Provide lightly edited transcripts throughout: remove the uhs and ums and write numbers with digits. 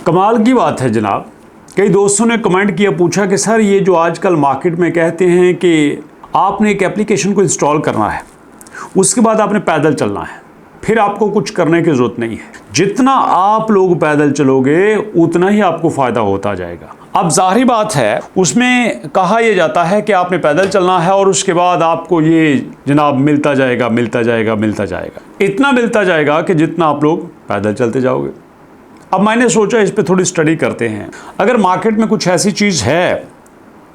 कमाल की बात है जनाब। कई दोस्तों ने कमेंट किया, पूछा कि सर ये जो आजकल मार्केट में कहते हैं कि आपने एक एप्लीकेशन को इंस्टॉल करना है, उसके बाद आपने पैदल चलना है, फिर आपको कुछ करने की ज़रूरत नहीं है। जितना आप लोग पैदल चलोगे उतना ही आपको फ़ायदा होता जाएगा। अब ज़ाहिर बात है, उसमें कहा यह जाता है कि आपने पैदल चलना है और उसके बाद आपको ये जनाब मिलता जाएगा मिलता जाएगा मिलता जाएगा, इतना मिलता जाएगा कि जितना आप लोग पैदल चलते जाओगे। अब मैंने सोचा इस पे थोड़ी स्टडी करते हैं। अगर मार्केट में कुछ ऐसी चीज़ है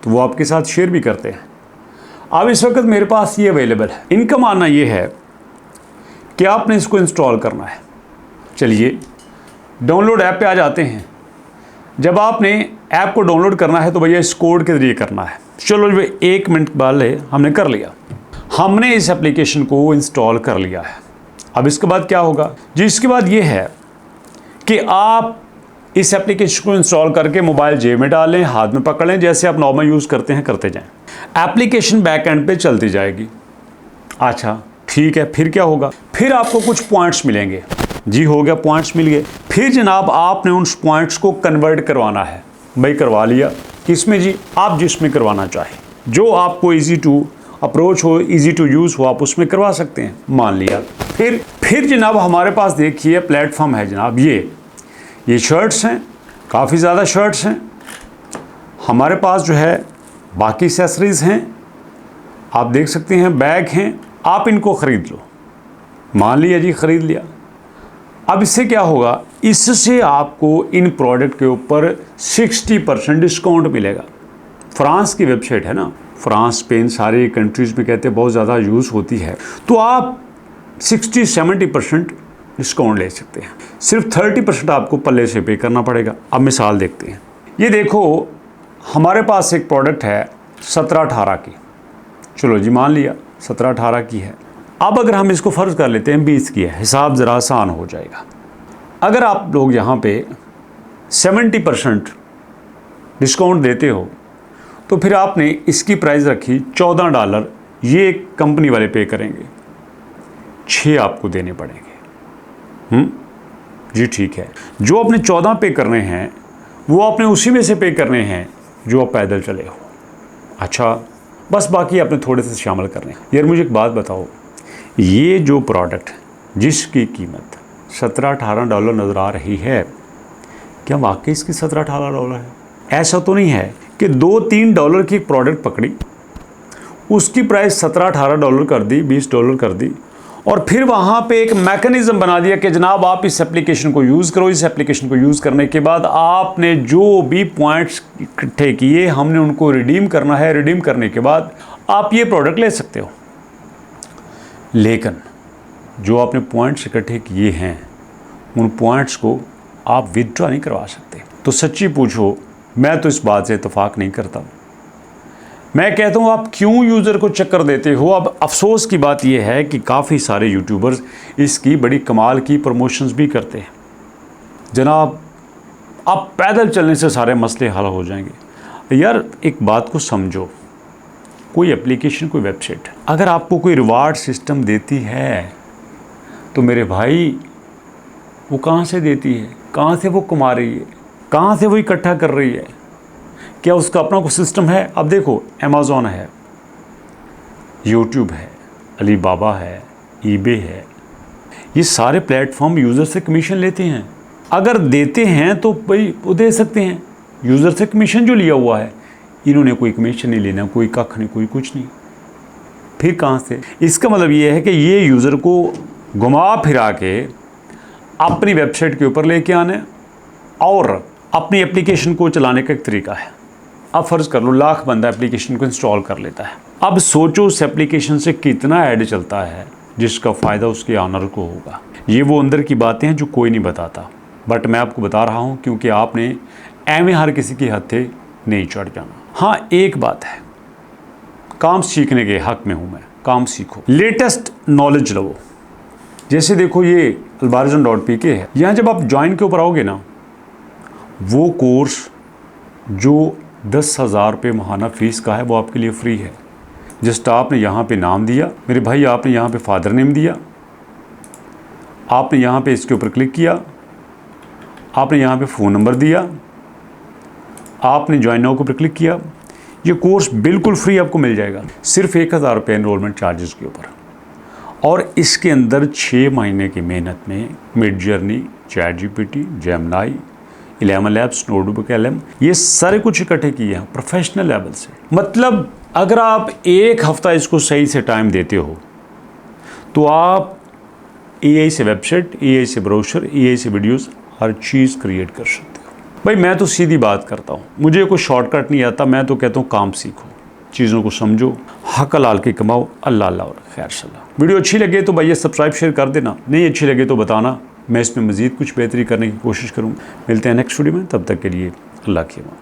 तो वो आपके साथ शेयर भी करते हैं। अब इस वक्त मेरे पास ये अवेलेबल है। इनका मानना ये है कि आपने इसको इंस्टॉल करना है। चलिए डाउनलोड ऐप पे आ जाते हैं। जब आपने ऐप को डाउनलोड करना है तो भैया इस कोड के ज़रिए करना है। चलो जो 1 मिनट बाद हमने कर लिया, हमने इस एप्लीकेशन को इंस्टॉल कर लिया है। अब इसके बाद क्या होगा जी? इसके बाद ये है कि आप इस एप्लीकेशन को इंस्टॉल करके मोबाइल जेब में डालें, हाथ में पकड़ लें, जैसे आप नॉर्मल यूज़ करते हैं करते जाएं। एप्लीकेशन बैक एंड पे चलती जाएगी। अच्छा ठीक है, फिर क्या होगा? फिर आपको कुछ पॉइंट्स मिलेंगे। जी हो गया, पॉइंट्स मिल गए। फिर जनाब आपने उन पॉइंट्स को कन्वर्ट करवाना है। भाई करवा लिया, किसमें जी? आप जिसमें करवाना चाहें, जो आपको ईजी टू अप्रोच हो, ईजी टू यूज़ हो, आप उसमें करवा सकते हैं। मान लिया। फिर जनाब हमारे पास देखिए प्लेटफॉर्म है जनाब। ये शर्ट्स हैं, काफ़ी ज़्यादा शर्ट्स हैं। हमारे पास जो है बाकी एक्सेसरीज़ हैं, आप देख सकते हैं, बैग हैं। आप इनको ख़रीद लो। मान लिया जी, ख़रीद लिया। अब इससे क्या होगा? इससे आपको इन प्रोडक्ट के ऊपर 60% डिस्काउंट मिलेगा। फ्रांस की वेबसाइट है ना, फ्रांस, स्पेन, सारी कंट्रीज़ में कहते हैं बहुत ज़्यादा यूज़ होती है, तो आप 60-70% डिस्काउंट ले सकते हैं। सिर्फ 30% आपको पल्ले से पे करना पड़ेगा। अब मिसाल देखते हैं। ये देखो हमारे पास एक प्रोडक्ट है 17-18 की। चलो जी मान लिया 17-18 की है। अब अगर हम इसको फ़र्ज़ कर लेते हैं 20 की है, हिसाब ज़रा आसान हो जाएगा। अगर आप लोग यहाँ पे 70% डिस्काउंट देते हो तो फिर आपने इसकी प्राइस रखी $14। ये कंपनी वाले पे करेंगे, 6 आपको देने पड़ेंगे। जी ठीक है। जो आपने 14 पे करने हैं वो आपने उसी में से पे करने हैं जो आप पैदल चले हो। अच्छा, बस बाकी आपने थोड़े से शामिल करने हैं। यार मुझे एक बात बताओ, ये जो प्रोडक्ट जिसकी कीमत $17-18 नज़र आ रही है, क्या वाकई इसकी $17-18 है? ऐसा तो नहीं है कि $2-3 की प्रोडक्ट पकड़ी, उसकी प्राइस $17-18 कर दी, $20 कर दी, और फिर वहाँ पे एक मैकेनिज़्म बना दिया कि जनाब आप इस एप्लीकेशन को यूज़ करो। इस एप्लीकेशन को यूज़ करने के बाद आपने जो भी पॉइंट्स इकट्ठे किए हमने उनको रिडीम करना है। रिडीम करने के बाद आप ये प्रोडक्ट ले सकते हो। लेकिन जो आपने पॉइंट्स इकट्ठे किए हैं उन पॉइंट्स को आप विथड्रॉ नहीं करवा सकते। तो सच्ची पूछो, मैं तो इस बात से इत्तेफाक नहीं करता। मैं कहता हूँ आप क्यों यूज़र को चक्कर देते हो। अब अफसोस की बात यह है कि काफ़ी सारे यूट्यूबर्स इसकी बड़ी कमाल की प्रमोशंस भी करते हैं। जनाब आप पैदल चलने से सारे मसले हल हो जाएंगे। यार एक बात को समझो, कोई एप्लीकेशन, कोई वेबसाइट अगर आपको कोई रिवार्ड सिस्टम देती है तो मेरे भाई वो कहाँ से देती है? कहाँ से वो कमा रही है? कहाँ से वो इकट्ठा कर रही है? क्या उसका अपना कोई सिस्टम है? अब देखो अमेज़ॉन है, यूट्यूब है, अलीबाबा है, ईबे है, ये सारे प्लेटफॉर्म यूज़र से कमीशन लेते हैं। अगर देते हैं तो भाई वो दे सकते हैं। यूज़र से कमीशन जो लिया हुआ है, इन्होंने कोई कमीशन नहीं लेना, कोई कख नहीं, कोई कुछ नहीं। फिर कहाँ से? इसका मतलब ये है कि ये यूज़र को घुमा फिरा के अपनी वेबसाइट के ऊपर लेके आने और अपनी एप्लीकेशन को चलाने का एक तरीका है। अब फ़र्ज़ कर लो लाख बंदा एप्लीकेशन को इंस्टॉल कर लेता है। अब सोचो उस एप्लीकेशन से कितना ऐड चलता है जिसका फ़ायदा उसके ऑनर को होगा। ये वो अंदर की बातें हैं जो कोई नहीं बताता, बट मैं आपको बता रहा हूँ क्योंकि आपने एवं हर किसी के हथे नहीं चढ़ जाना। हाँ एक बात है, काम सीखने के हक़ में हूँ मैं। काम सीखो, लेटेस्ट नॉलेज लो। जैसे देखो ये albarzan.pk है, यहाँ जब आप ज्वाइन के ऊपर आओगे ना, वो कोर्स जो 10,000 रुपये माहाना फ़ीस का है वो आपके लिए फ्री है। जस्ट आपने यहाँ पे नाम दिया मेरे भाई, आपने यहाँ पे फादर नेम दिया, आपने यहाँ पे इसके ऊपर क्लिक किया आपने यहाँ पे फ़ोन नंबर दिया, आपने ज्वाइन नाउ के ऊपर क्लिक किया। ये कोर्स बिल्कुल फ्री आपको मिल जाएगा, सिर्फ 1000 रुपये एनरोलमेंट चार्जेस के ऊपर। और इसके अंदर 6 महीने की मेहनत में mid journey, ChatGPT, Gemini, 11 labs, notebook LM, ये सारे कुछ इकट्ठे किए हैं प्रोफेशनल लेवल से। मतलब अगर आप एक हफ्ता इसको सही से टाइम देते हो तो आप AI से वेबसाइट, AI से ब्रोशर, AI से वीडियोस, हर चीज़ क्रिएट कर सकते हो। भाई मैं तो सीधी बात करता हूँ, मुझे कोई शॉर्टकट नहीं आता। मैं तो कहता हूँ काम सीखो, चीज़ों को समझो, हक हलाल के कमाओ, अल्लाह अल्लाह और खैर सलाह। वीडियो अच्छी लगे तो भैया सब्सक्राइब शेयर कर देना, नहीं अच्छी लगे तो बताना, मैं इसमें मज़ीद कुछ बेहतरी करने की कोशिश करूँ। मिलते हैं नेक्स्ट वीडियो में, तब तक के लिए अल्लाह की अमान।